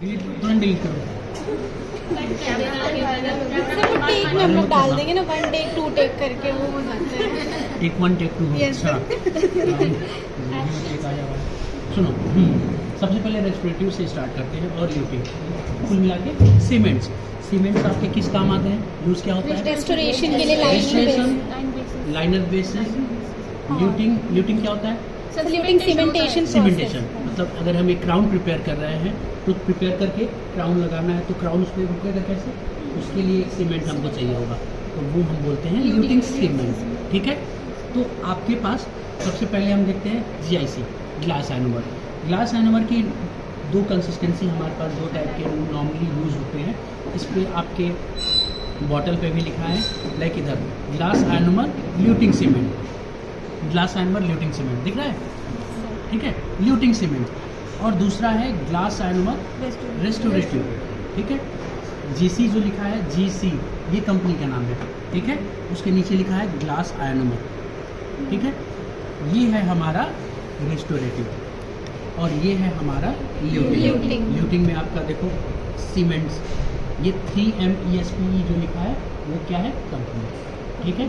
तुरंत डिलीट करो। टेक में हम लोग डाल देंगे ना, 1 टेक 2 टेक करके वो हो जाता है। टेक 1 टेक 2 Yes, अच्छा टेक आ जाएगा। सुनो सबसे पहले रेस्पिरेटिव से स्टार्ट करते हैं और ल्यूटिंग कुल मिला के सीमेंट्स आपके किस काम आते हैं, यूज़ क्या होता है? रेस्टोरेशन के लिए लाइनर बेसिस। ल्यूटिंग क्या होता है? ल्यूटिंग सीमेंटेशन मतलब अगर हम एक क्राउन प्रिपेयर कर रहे हैं तो प्रिपेयर करके क्राउन लगाना है तो क्राउन उस पर रुकेगा कैसे, उसके लिए एक सीमेंट हमको चाहिए होगा, तो वो हम बोलते हैं ल्यूटिंग सीमेंट। ठीक है, तो आपके पास सबसे पहले हम देखते हैं GIC glass ionomer. Glass ionomer की 2 कंसिस्टेंसी हमारे पास 2 टाइप के नॉर्मली यूज़ होते हैं। इस पर आपके बॉटल पे भी लिखा है, लाइक इधर glass ionomer ल्यूटिंग cement, glass ionomer ल्यूटिंग cement दिख रहा है, ठीक है, ल्यूटिंग सीमेंट। और दूसरा है ग्लास आइनोमर रेस्टोरेटिव, ठीक है। GC जो लिखा है GC ये कंपनी का नाम है, ठीक है, उसके नीचे लिखा है ग्लास आइनोमर, ठीक है। ये है हमारा रेस्टोरेटिव और ये है हमारा ल्यूटिंग। ल्यूटिंग में आपका देखो सीमेंट्स, ये 3MESPE जो लिखा है वो क्या है, कंपनी, ठीक है।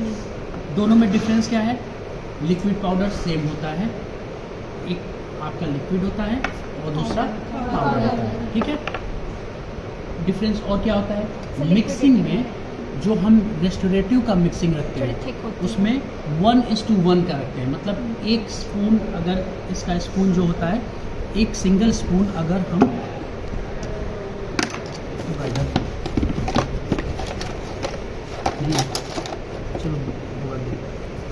दोनों में डिफरेंस क्या है? लिक्विड पाउडर सेम होता है, एक आपका लिक्विड होता है और दूसरा पाउडर होता है, ठीक है। डिफरेंस और क्या होता है? मिक्सिंग में जो हम रेस्टोरेटिव का मिक्सिंग रखते हैं उसमें 1:1 का रखते हैं, मतलब 1 स्पून, अगर इसका स्पून जो होता है, एक सिंगल स्पून अगर हम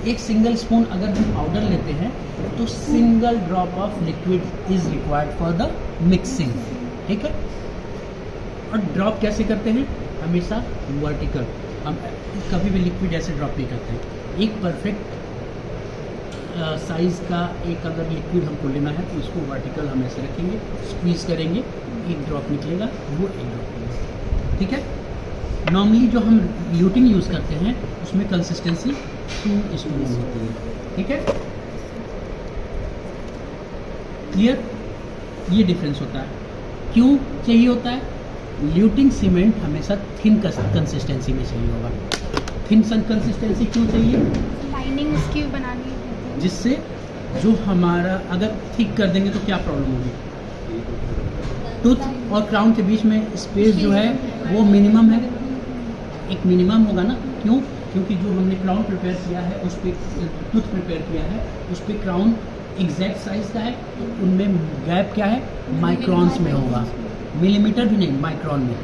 एक सिंगल स्पून अगर हम पाउडर लेते हैं तो single drop of liquid is required for the mixing, ठीक है। और ड्रॉप कैसे करते हैं? हमेशा वर्टिकल, हम कभी भी लिक्विड ऐसे ड्रॉप नहीं करते हैं। एक परफेक्ट साइज़ का एक अगर लिक्विड हमको लेना है तो इसको वर्टिकल हम ऐसे रखेंगे, स्क्वीज़ करेंगे, एक ड्रॉप निकलेगा, वो एक ड्रॉप निकलेगा, ठीक है। नॉर्मली जो हम ल्यूटिंग यूज़ करते हैं उसमें कंसिस्टेंसी 2:1 होती है, ठीक है, क्लियर। ये डिफरेंस होता है। क्यों चाहिए होता है? ल्यूटिंग सीमेंट हमेशा थिन कंसिस्टेंसी में चाहिए होगा। थिन कंसिस्टेंसी क्यों चाहिए? लाइनिंग उसकी बनानी है, जिससे जो हमारा अगर थिक कर देंगे तो क्या प्रॉब्लम होगी? टूथ और क्राउन के बीच में स्पेस जो है वो मिनिमम है, एक मिनिमम होगा ना। क्यों? क्योंकि जो हमने क्राउन प्रिपेयर किया है उस पर, टूथ प्रिपेयर किया है उस पर क्राउन एग्जैक्ट साइज का है, तो उनमें गैप क्या है? माइक्रॉन्स में होगा, मिलीमीटर भी नहीं, माइक्रॉन में।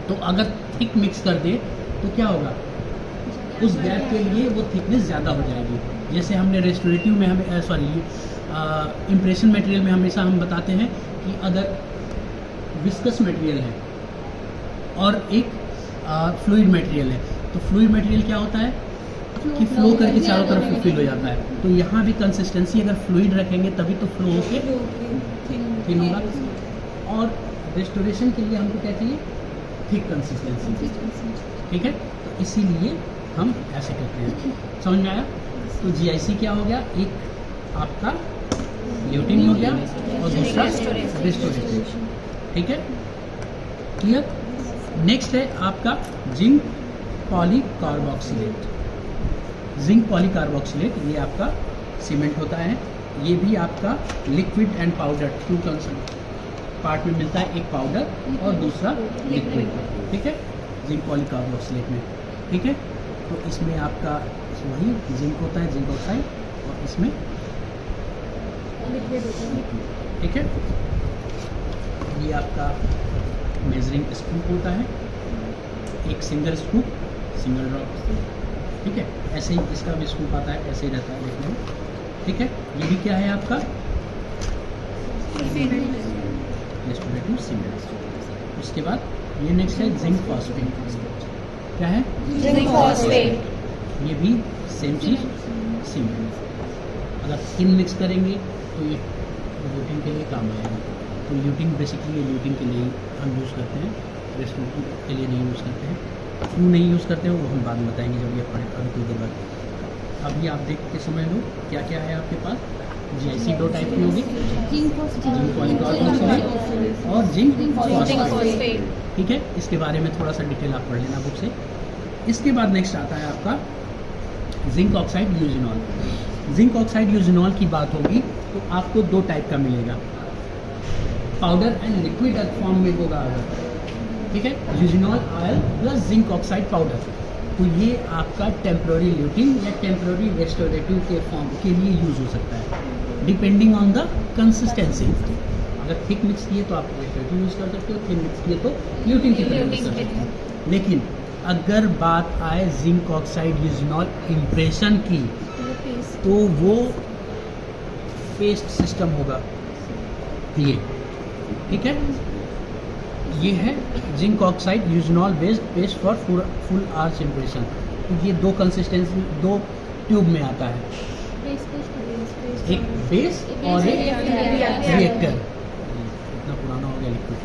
तो अगर थिक मिक्स कर दे तो क्या होगा? उस गैप के लिए वो थिकनेस ज़्यादा हो जाएगी। जैसे हमने रेस्टोरेटिव में हमें इम्प्रेशन मटेरियल में हमेशा हम बताते हैं कि अगर विस्कस मटेरियल है और एक फ्लूइड मटेरियल है, तो फ्लूइड मटेरियल क्या होता है कि फ्लो करके चारों तरफ फिल हो जाता है। तो यहाँ भी कंसिस्टेंसी अगर फ्लूइड रखेंगे तभी तो फ्लो होके थिन होगा। और रेस्टोरेशन के लिए हमको क्या चाहिए? थिक कंसिस्टेंसी, ठीक है। तो इसीलिए हम ऐसे करते हैं, समझ में आया? तो GIC क्या हो गया? एक आपका ल्यूटिंग हो गया और दूसरा रेस्टोरेटिव, ठीक है, क्लियर। नेक्स्ट है आपका जिंक पॉलीकार्बोक्सिलेट। जिंक पॉलीकार्बोक्सिलेट ये आपका सीमेंट होता है। ये भी आपका लिक्विड एंड पाउडर 2 पार्ट में मिलता है, एक पाउडर और दूसरा लिक्विड, ठीक है, जिंक पॉलीकार्बोक्सिलेट में, ठीक है। तो इसमें आपका वही जिंक होता है, जिंक ऑक्साइड, और इसमें लिक्विड, ठीक है। ये आपका मेजरिंग स्कूप होता है, एक सिंगल स्कूप, सिंगल ड्रॉप, ठीक है। ऐसे ही इसका भी स्कूप आता है, ऐसे ही रहता है देखने में, ठीक है। ये भी क्या है आपका? Restorative cement. उसके बाद ये नेक्स्ट है जिंक फॉस्फेट। क्या है? Zinc phosphate. ये भी सेम चीज़, सीमेंट। अगर थिन मिक्स करेंगे तो ये ल्यूटिंग के लिए काम आएगा। तो ल्यूटिंग बेसिकली ये ल्यूटिंग के लिए हम यूज़ करते हैं, रेस्टोरेटिव के लिए नहीं यूज़ करते हैं। क्यों नहीं यूज़ करते हैं वो हम बाद में बताएंगे जब ये पढ़े, अभी कुछ देर बाद। अभी आप देख के समझ लो क्या क्या है आपके पास। GIC 2 टाइप की होगी, जिंक फॉस्फेट और जिंक फॉस्फेट। फॉस्फेट। ठीक है, इसके बारे में थोड़ा सा डिटेल आप पढ़ लेना बुक से। इसके बाद नेक्स्ट आता है आपका zinc oxide eugenol. Zinc oxide eugenol की बात होगी तो आपको 2 टाइप का मिलेगा, पाउडर एंड लिक्विड फॉर्म में होगा अगर, ठीक है, eugenol oil plus zinc oxide powder. तो ये आपका टेम्प्रोरी ल्यूटिन या टेम्प्रोरी रेस्टोरेटिव के फॉर्म के लिए यूज़ हो सकता है, डिपेंडिंग ऑन द कंसिस्टेंसी। अगर थिक मिक्स किए तो आप रेस्टोरेटिव यूज़ कर सकते हो, थिन मिक्स किए तो ल्यूटिन की तरह यूज़ कर सकते हो। लेकिन अगर बात आए जिंक ऑक्साइड यूजिनॉल इम्प्रेशन की, तो वो पेस्ट सिस्टम होगा ये, ठीक है। ये है zinc oxide eugenol based paste for full arch impression. तो ये 2 कंसिस्टेंसी 2 ट्यूब में आता है, एक बेस और एक रिएक्टर। इतना पुराना हो गया लिक्विड,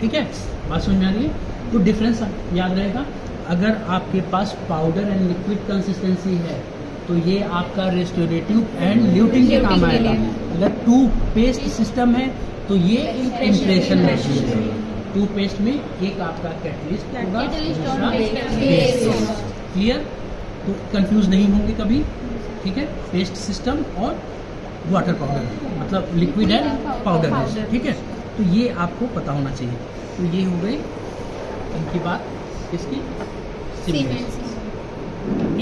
ठीक है, बात समझ में आ रही है। तो डिफरेंस याद रहेगा, अगर आपके पास पाउडर एंड लिक्विड कंसिस्टेंसी है तो ये आपका रेस्टोरेटिव एंड ल्यूटिन के काम आएगा। अगर 2 पेस्ट सिस्टम है तो ये इम्प्रेशन मशीन है। 2 पेस्ट में एक आपका कैटलिस्ट होगा, दूसरा पेस्ट। क्लियर? तो कंफ्यूज नहीं होंगे कभी, ठीक है। पेस्ट सिस्टम और वाटर पाउडर, मतलब लिक्विड एंड पाउडर, ठीक है। तो ये आपको पता होना चाहिए। तो ये हो गई इनकी बात, इसकी सीमेंट।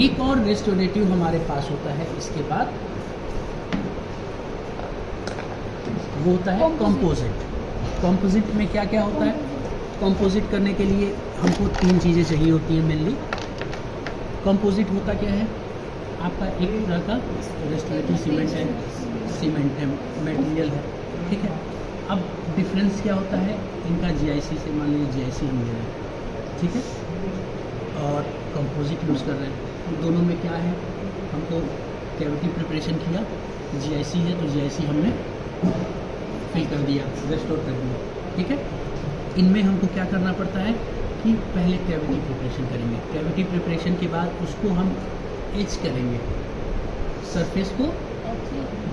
एक और रेस्टोरेटिव हमारे पास होता है इसके बाद, वो होता है कंपोजिट। कंपोजिट में क्या क्या होता है? कंपोजिट करने के लिए हमको 3 चीज़ें चाहिए होती हैं मेनली। कंपोजिट होता क्या है? आपका एक तरह का रेस्टोरेटिव सीमेंट है, मटेरियल है, ठीक है। अब डिफरेंस क्या होता है इनका GIC से? मान लीजिए GIC हम ले रहे हैं, ठीक है, और कंपोजिट यूज़ कर रहे हैं। दोनों में क्या है? हमको कैविटी प्रिपरेशन किया, GIC है तो GIC हमने फिल कर दिया, रेस्टोर कर दिया, ठीक है। इनमें हमको क्या करना पड़ता है कि पहले कैविटी प्रिपरेशन करेंगे। कैविटी प्रिपरेशन के बाद उसको हम एच करेंगे, सरफेस को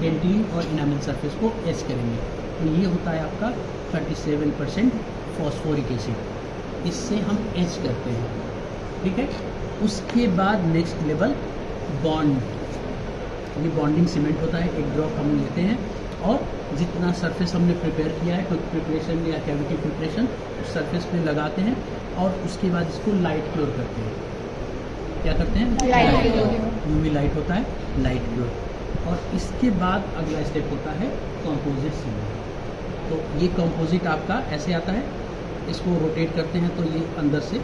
डेंटिन और इनामिल सरफेस को एच करेंगे। तो ये होता है आपका 37% फॉस्फोरिक एसिड, इससे हम एच करते हैं, ठीक है। उसके बाद नेक्स्ट लेवल बॉन्ड, ये बॉन्डिंग सीमेंट होता है। एक ड्रॉप हम लेते हैं और जितना सरफेस हमने प्रिपेयर किया है, क्विक प्रिपरेशन या कैविटी प्रिपरेशन, उस सरफेस पे लगाते हैं और उसके बाद इसको लाइट क्योर करते हैं। क्या करते हैं? Light cure. यूवी लाइट होता है, लाइट क्योर। और इसके बाद अगला स्टेप होता है कंपोजिट सीमेंट। तो ये कंपोजिट आपका ऐसे आता है, इसको रोटेट करते हैं तो ये अंदर से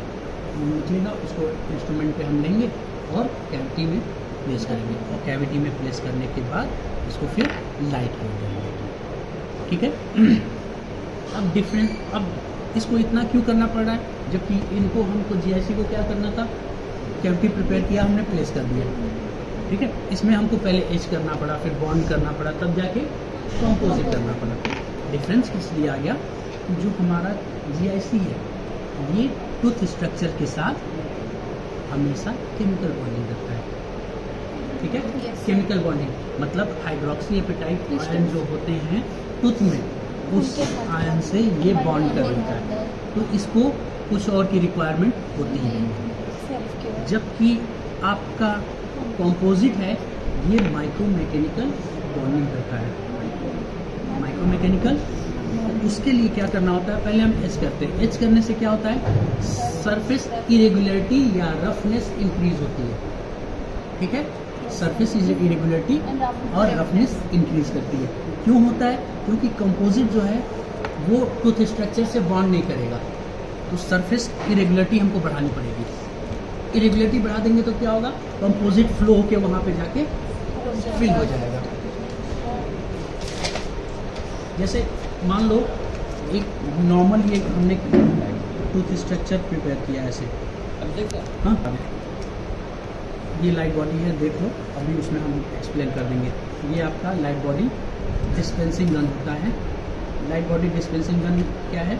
निकलेगा, उसको इंस्ट्रूमेंट पे हम लेंगे और कैविटी में प्लेस करेंगे, और कैविटी में प्लेस करने के बाद इसको फिर लाइट कर देंगे, ठीक है। अब डिफरेंट, अब इसको इतना क्यों करना पड़ रहा है? जबकि इनको हमको GIC को क्या करना था? कैविटी प्रिपेयर किया, हमने प्लेस कर दिया, ठीक है। इसमें हमको पहले एच करना पड़ा, फिर बॉन्ड करना पड़ा, तब जाके कंपोजिट करना पड़ा। डिफरेंस किस लिए आ गया? जो हमारा GIC है ये टूथ स्ट्रक्चर के साथ हमेशा केमिकल बॉन्डिंग करता है, ठीक है। केमिकल बॉन्डिंग मतलब हाइड्रोक्सी एपेटाइट आयन जो होते हैं टूथ में, उस आयन से ये बॉन्ड कर देता है। तो इसको कुछ और की रिक्वायरमेंट होती है। जबकि आपका कंपोजिट है ये माइक्रो मैकेनिकल बॉन्डिंग करता है। माइक्रो मैकेनिकल, उसके लिए क्या करना होता है? पहले हम एच करते हैं। एच करने से क्या होता है? सरफेस इरेगुलरिटी या रफनेस इंक्रीज होती है, ठीक है। सरफेस इरेगुलरिटी और रफनेस इंक्रीज करती है। क्यों होता है? क्योंकि कंपोजिट जो है वो टूथ स्ट्रक्चर से बॉन्ड नहीं करेगा, तो सरफेस इरेगुलरिटी हमको बढ़ानी पड़ेगी। इरेगुलरिटी बढ़ा देंगे तो क्या होगा? कंपोजिट फ्लो होके वहाँ पे जाके फिल हो जाएगा। जैसे मान लो एक नॉर्मल ये हमने टूथ स्ट्रक्चर प्रिपेयर किया ऐसे, हाँ, ये लाइट बॉडी है, देख लो, अभी उसमें हम एक्सप्लेन कर देंगे। ये आपका लाइट बॉडी डिस्पेंसिंग गन होता है। लाइट बॉडी डिस्पेंसिंग गन क्या है?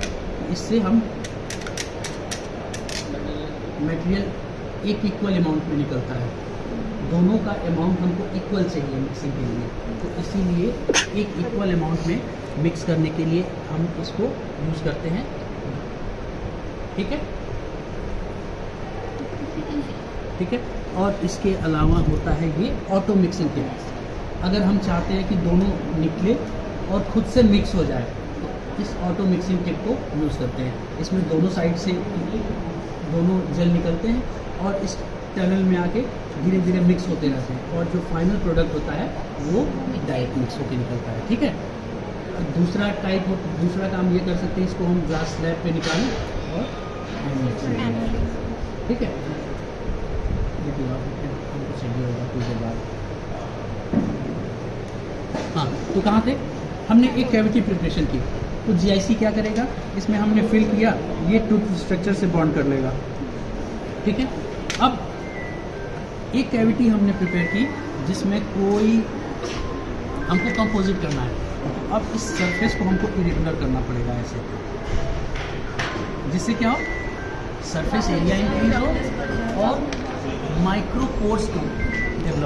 इससे हम मटेरियल एक इक्वल अमाउंट में निकलता है, दोनों का अमाउंट हमको इक्वल चाहिए मिक्सिंग के लिए, तो इसीलिए एक इक्वल अमाउंट में मिक्स करने के लिए हम इसको यूज़ करते हैं। ठीक है, ठीक है। और इसके अलावा होता है ये ऑटो मिक्सिंग टिप। अगर हम चाहते हैं कि दोनों निकले और खुद से मिक्स हो जाए तो इस ऑटो मिक्सिंग टिप को यूज़ करते हैं। इसमें दोनों साइड से दोनों जेल निकलते हैं और इस टनल में आके धीरे धीरे मिक्स होते रहते हैं और जो फाइनल प्रोडक्ट होता है वो डायरेक्ट मिक्स होकर निकलता है। ठीक है। दूसरा दूसरा काम ये कर सकते हैं, इसको हम ग्लास स्लैब पे निकालें और ठीक है, हमको चाहिए होगा कुछ देर बाद। हाँ, तो कहाँ थे? हमने एक कैविटी प्रिपरेशन की, तो जीआईसी क्या करेगा, इसमें हमने फिल किया, ये टूथ स्ट्रक्चर से बॉन्ड कर लेगा। ठीक है। अब एक कैविटी हमने प्रिपेयर की जिसमें कोई हमको कंपोजिट करना है। अब इस सरफेस को हमको इरेगुलर करना पड़ेगा ऐसे, जिससे क्या हो, सरफेस एरिया इंक्रीज हो और माइक्रो पोर्स को डेवलप